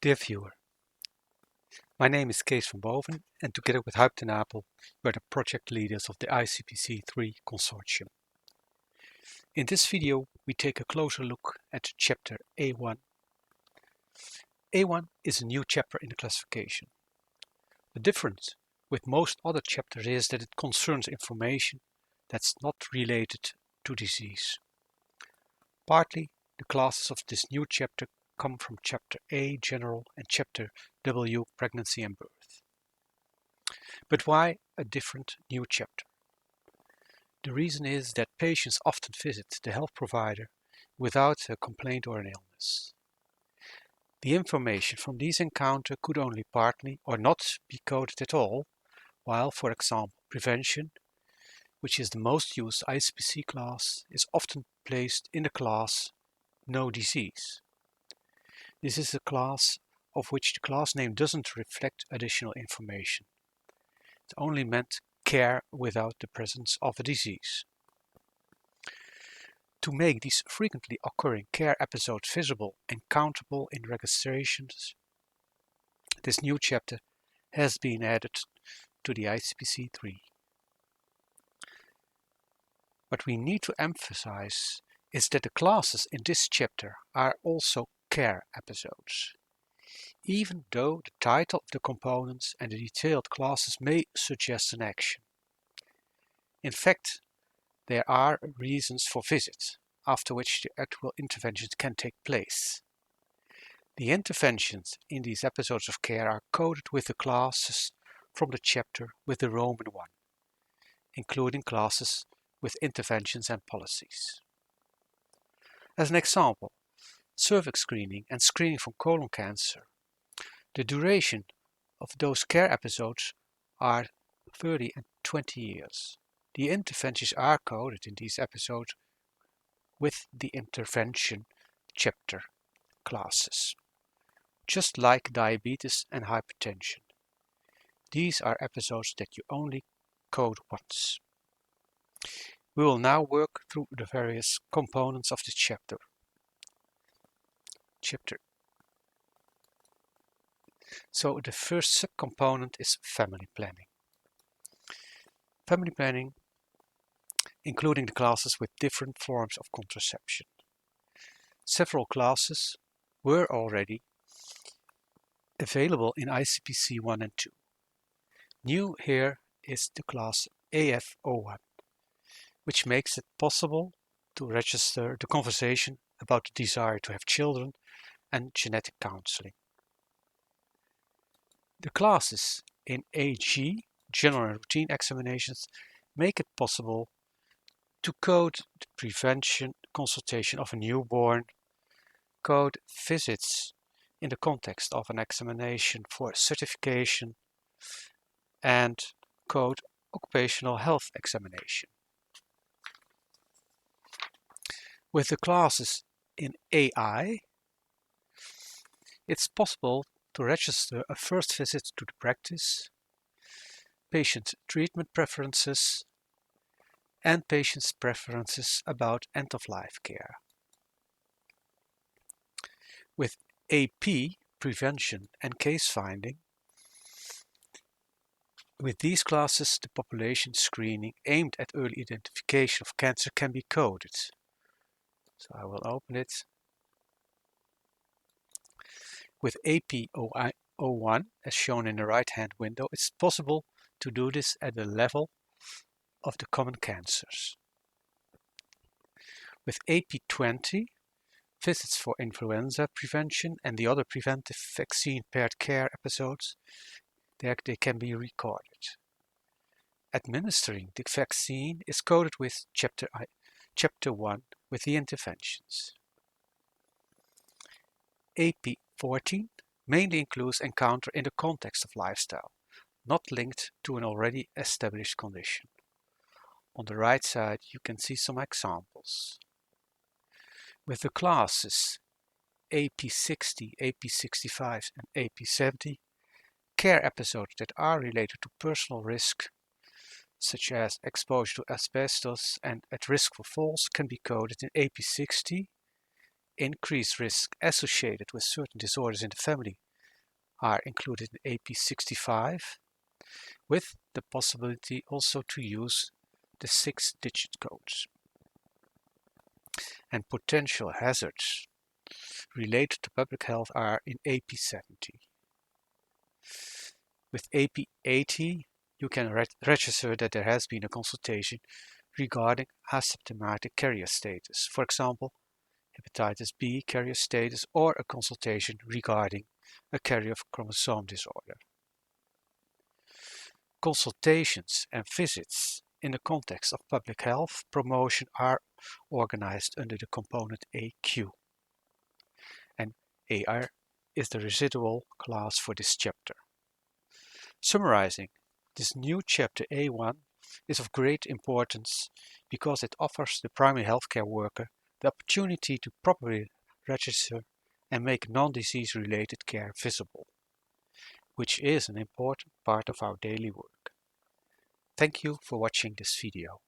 Dear viewer, my name is Kees van Boven and together with Huib ten Apel, we are the project leaders of the ICPC 3 consortium. In this video, we take a closer look at chapter A1. A1 is a new chapter in the classification. The difference with most other chapters is that it concerns information that's not related to disease. Partly, the classes of this new chapter come from chapter A, general, and chapter W, pregnancy and birth. But why a different new chapter? The reason is that patients often visit the health provider without a complaint or an illness. The information from these encounters could only partly or not be coded at all, while, for example, prevention, which is the most used ICPC class, is often placed in the class No Disease. This is a class of which the class name doesn't reflect additional information. It only meant care without the presence of a disease. To make these frequently occurring care episodes visible and countable in registrations, this new chapter has been added to the ICPC 3. What we need to emphasize is that the classes in this chapter are also care episodes, even though the title of the components and the detailed classes may suggest an action. In fact, there are reasons for visit, after which the actual interventions can take place. The interventions in these episodes of care are coded with the classes from the chapter with the Roman one, including classes with interventions and policies. As an example, cervix screening and screening for colon cancer. The duration of those care episodes are 30 and 20 years. The interventions are coded in these episodes with the intervention chapter classes, just like diabetes and hypertension. These are episodes that you only code once. We will now work through the various components of this chapter. So the first subcomponent is family planning. Family planning, including the classes with different forms of contraception. Several classes were already available in ICPC 1 and 2. New here is the class AF01, which makes it possible to register the conversation about the desire to have children and genetic counseling. The classes in AG, general and routine examinations, make it possible to code the prevention consultation of a newborn, code visits in the context of an examination for certification, and code occupational health examination. With the classes in AI, it's possible to register a first visit to the practice, patient treatment preferences, and patient's preferences about end-of-life care. With AP, prevention and case finding, with these classes the population screening aimed at early identification of cancer can be coded. So I will open it. With AP01, as shown in the right-hand window, it's possible to do this at the level of the common cancers. With AP20, visits for influenza prevention and the other preventive vaccine-paired care episodes, they can be recorded. Administering the vaccine is coded with Chapter 1 with the interventions. AP14 mainly includes encounter in the context of lifestyle, not linked to an already established condition. On the right side you can see some examples. With the classes AP60, AP65 and AP70, care episodes that are related to personal risk, such as exposure to asbestos and at risk for falls, can be coded in AP60, increased risk associated with certain disorders in the family, are included in AP65, with the possibility also to use the 6-digit codes. And potential hazards related to public health are in AP70. With AP80, you can register that there has been a consultation regarding asymptomatic carrier status, for example, hepatitis B carrier status, or a consultation regarding a carrier of chromosome disorder. Consultations and visits in the context of public health promotion are organized under the component AQ, and AR is the residual class for this chapter. Summarizing, this new chapter A1 is of great importance because it offers the primary healthcare worker the opportunity to properly register and make non-disease related care visible, which is an important part of our daily work. Thank you for watching this video.